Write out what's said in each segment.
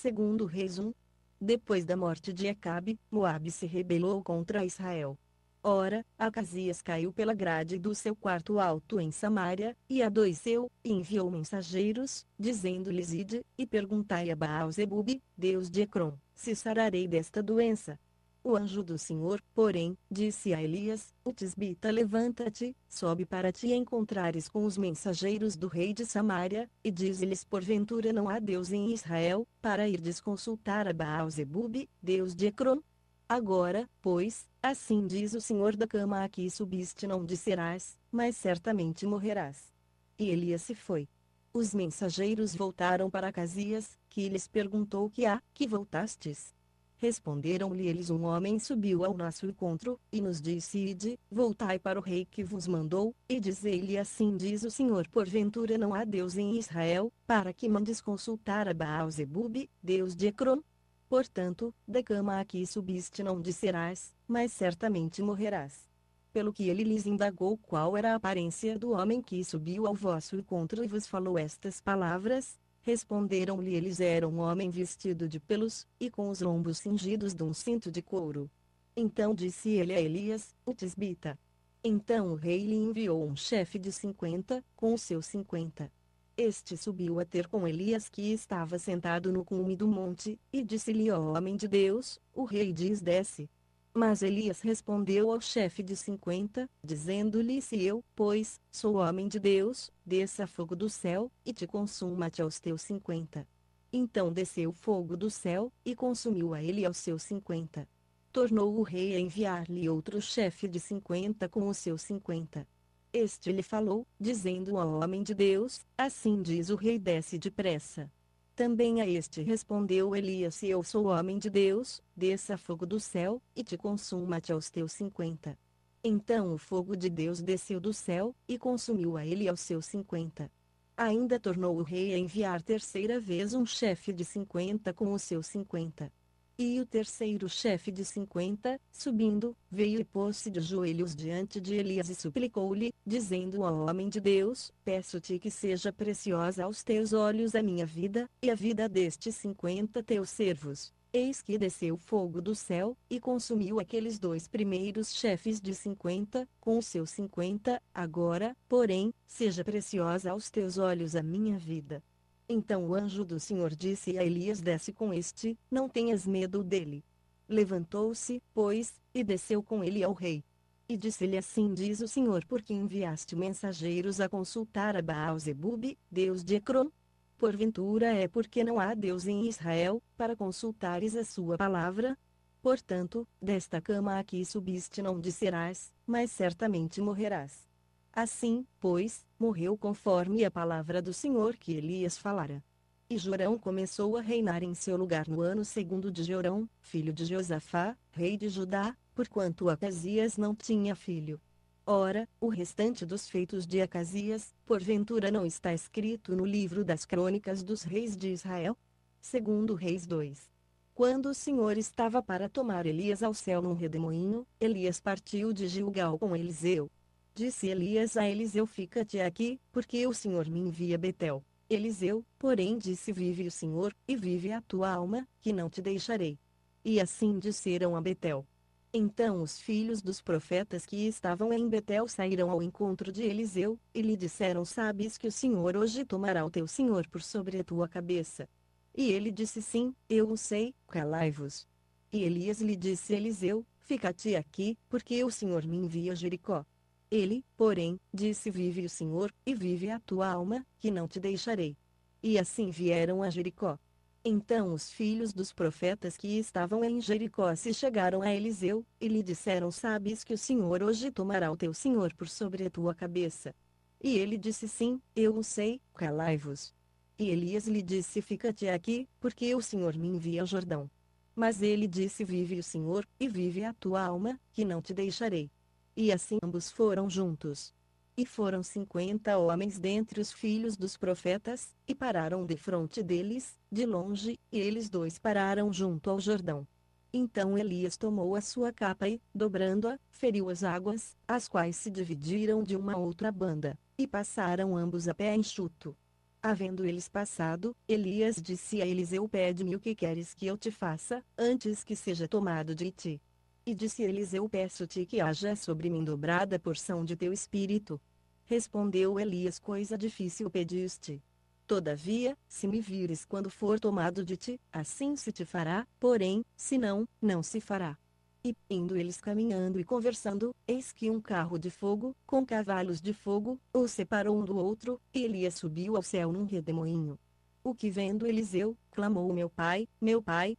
Segundo Reis 1. Depois da morte de Acabe, Moabe se rebelou contra Israel. Ora, Acasias caiu pela grade do seu quarto alto em Samaria, e adoeceu, e enviou mensageiros, dizendo-lhes: Ide, e perguntai a Baal-zebube, Deus de Ecrom, se sararei desta doença. O anjo do Senhor, porém, disse a Elias, o tisbita: Levanta-te, sobe para te encontrares com os mensageiros do rei de Samaria, e dize-lhes: Porventura não há Deus em Israel, para irdes consultar a Baal-zebube, Deus de Ecrom? Agora, pois, assim diz o Senhor: da cama a que subiste não descerás, mas certamente morrerás. E Elias se foi. Os mensageiros voltaram para Acasias, que lhes perguntou: Que há, que voltastes? Responderam-lhe eles: Um homem subiu ao nosso encontro, e nos disse: Ide, voltai para o rei que vos mandou, e dizei-lhe: Assim diz o Senhor: Porventura não há Deus em Israel, para que mandes consultar a Baal-zebube, Deus de Ecrom? Portanto, da cama a que subiste não descerás, mas certamente morrerás. Pelo que ele lhes indagou qual era a aparência do homem que subiu ao vosso encontro e vos falou estas palavras, responderam-lhe eles: Era um homem vestido de pelos, e com os lombos cingidos de um cinto de couro. Então disse ele a Elias, o tisbita. Então o rei lhe enviou um chefe de 50, com os seus 50. Este subiu a ter com Elias, que estava sentado no cume do monte, e disse-lhe: Ó homem de Deus, o rei diz: Desce. Mas Elias respondeu ao chefe de 50, dizendo-lhe: Se eu, pois, sou homem de Deus, desça fogo do céu, e te consuma-te aos teus 50. Então desceu fogo do céu, e consumiu a ele e aos seus 50. Tornou o rei a enviar-lhe outro chefe de 50 com os seus 50. Este lhe falou, dizendo ao homem de Deus: Assim diz o rei: Desce depressa. Também a este respondeu Elias: Se eu sou homem de Deus, desça fogo do céu, e te consuma-te aos teus 50. Então o fogo de Deus desceu do céu, e consumiu a ele e aos seus 50. Ainda tornou o rei a enviar terceira vez um chefe de 50 com os seus 50. E o terceiro chefe de 50, subindo, veio e pôs-se de joelhos diante de Elias e suplicou-lhe, dizendo ao homem de Deus: Peço-te que seja preciosa aos teus olhos a minha vida, e a vida destes 50 teus servos. Eis que desceu fogo do céu, e consumiu aqueles dois primeiros chefes de 50, com os seus 50, agora, porém, seja preciosa aos teus olhos a minha vida. Então o anjo do Senhor disse a Elias: Desce com este, não tenhas medo dele. Levantou-se, pois, e desceu com ele ao rei. E disse-lhe: Assim diz o Senhor: Por que enviaste mensageiros a consultar a Baal-zebube, Deus de Ecrom? Porventura é porque não há Deus em Israel, para consultares a sua palavra? Portanto, desta cama a que subiste não descerás, mas certamente morrerás. Assim, pois, morreu conforme a palavra do Senhor que Elias falara. E Jorão começou a reinar em seu lugar no ano segundo de Jorão, filho de Josafá, rei de Judá, porquanto Acasias não tinha filho. Ora, o restante dos feitos de Acasias, porventura não está escrito no livro das crônicas dos reis de Israel? Segundo Reis 2. Quando o Senhor estava para tomar Elias ao céu num redemoinho, Elias partiu de Gilgal com Eliseu. Disse Elias a Eliseu: Fica-te aqui, porque o Senhor me envia a Betel. Eliseu, porém, disse: Vive o Senhor, e vive a tua alma, que não te deixarei. E assim disseram a Betel. Então os filhos dos profetas que estavam em Betel saíram ao encontro de Eliseu, e lhe disseram: Sabes que o Senhor hoje tomará o teu senhor por sobre a tua cabeça. E ele disse: Sim, eu o sei, calai-vos. E Elias lhe disse a Eliseu: Fica-te aqui, porque o Senhor me envia a Jericó. Ele, porém, disse: Vive o Senhor, e vive a tua alma, que não te deixarei. E assim vieram a Jericó. Então os filhos dos profetas que estavam em Jericó se chegaram a Eliseu, e lhe disseram: Sabes que o Senhor hoje tomará o teu senhor por sobre a tua cabeça. E ele disse: Sim, eu o sei, calai-vos. E Elias lhe disse: Fica-te aqui, porque o Senhor me envia ao Jordão. Mas ele disse: Vive o Senhor, e vive a tua alma, que não te deixarei. E assim ambos foram juntos. E foram 50 homens dentre os filhos dos profetas, e pararam defronte deles, de longe, e eles dois pararam junto ao Jordão. Então Elias tomou a sua capa e, dobrando-a, feriu as águas, as quais se dividiram de uma outra banda, e passaram ambos a pé enxuto. Havendo eles passado, Elias disse a Eliseu: pede-me o que queres que eu te faça, antes que seja tomado de ti. E disse Eliseu: peço-te que haja sobre mim dobrada porção de teu espírito. Respondeu Elias: coisa difícil pediste. Todavia, se me vires quando for tomado de ti, assim se te fará, porém, se não, não se fará. E, indo eles caminhando e conversando, eis que um carro de fogo, com cavalos de fogo, os separou um do outro, e Elias subiu ao céu num redemoinho. O que vendo Eliseu, clamou: meu pai,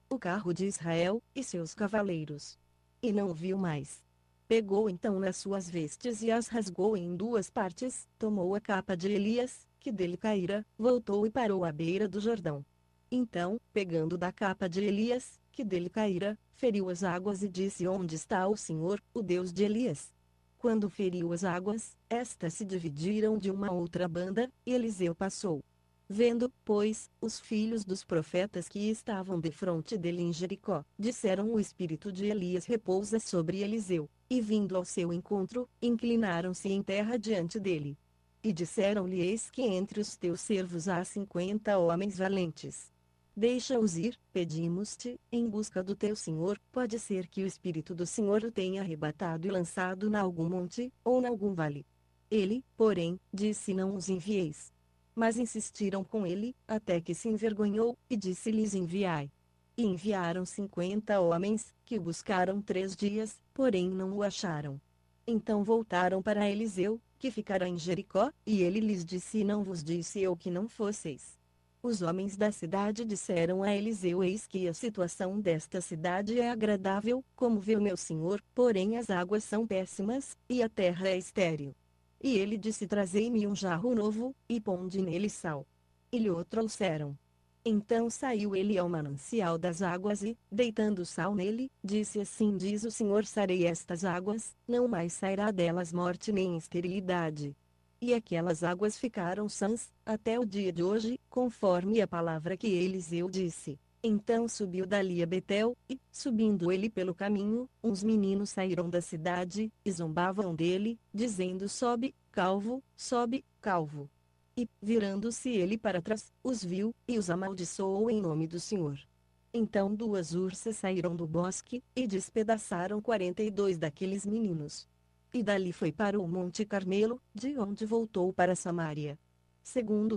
o carro de Israel, e seus cavaleiros. E não o viu mais. Pegou então nas suas vestes e as rasgou em duas partes, tomou a capa de Elias, que dele caíra, voltou e parou à beira do Jordão. Então, pegando da capa de Elias, que dele caíra, feriu as águas e disse: onde está o Senhor, o Deus de Elias? Quando feriu as águas, estas se dividiram de uma outra banda, e Eliseu passou. Vendo, pois, os filhos dos profetas que estavam defronte dele em Jericó, disseram: o espírito de Elias repousa sobre Eliseu. E vindo ao seu encontro, inclinaram-se em terra diante dele. E disseram-lhe: eis que entre os teus servos há 50 homens valentes. Deixa-os ir, pedimos-te, em busca do teu senhor. Pode ser que o espírito do Senhor o tenha arrebatado e lançado na algum monte, ou na algum vale. Ele, porém, disse: não os envieis. Mas insistiram com ele, até que se envergonhou, e disse-lhes: enviai. E enviaram 50 homens, que o buscaram 3 dias, porém não o acharam. Então voltaram para Eliseu, que ficara em Jericó, e ele lhes disse: não vos disse eu que não fosseis. Os homens da cidade disseram a Eliseu: eis que a situação desta cidade é agradável, como vê o meu senhor, porém as águas são péssimas, e a terra é estéril. E ele disse: trazei-me um jarro novo, e ponde nele sal. E lhe o trouxeram. Então saiu ele ao manancial das águas e, deitando sal nele, disse: assim diz o Senhor: sarei estas águas, não mais sairá delas morte nem esterilidade. E aquelas águas ficaram sãs, até o dia de hoje, conforme a palavra que Eliseu disse. Então subiu dali a Betel, e, subindo ele pelo caminho, uns meninos saíram da cidade, e zombavam dele, dizendo: sobe, calvo, sobe, calvo. E, virando-se ele para trás, os viu, e os amaldiçoou em nome do Senhor. Então 2 ursas saíram do bosque, e despedaçaram 42 daqueles meninos. E dali foi para o Monte Carmelo, de onde voltou para Samaria. Segundo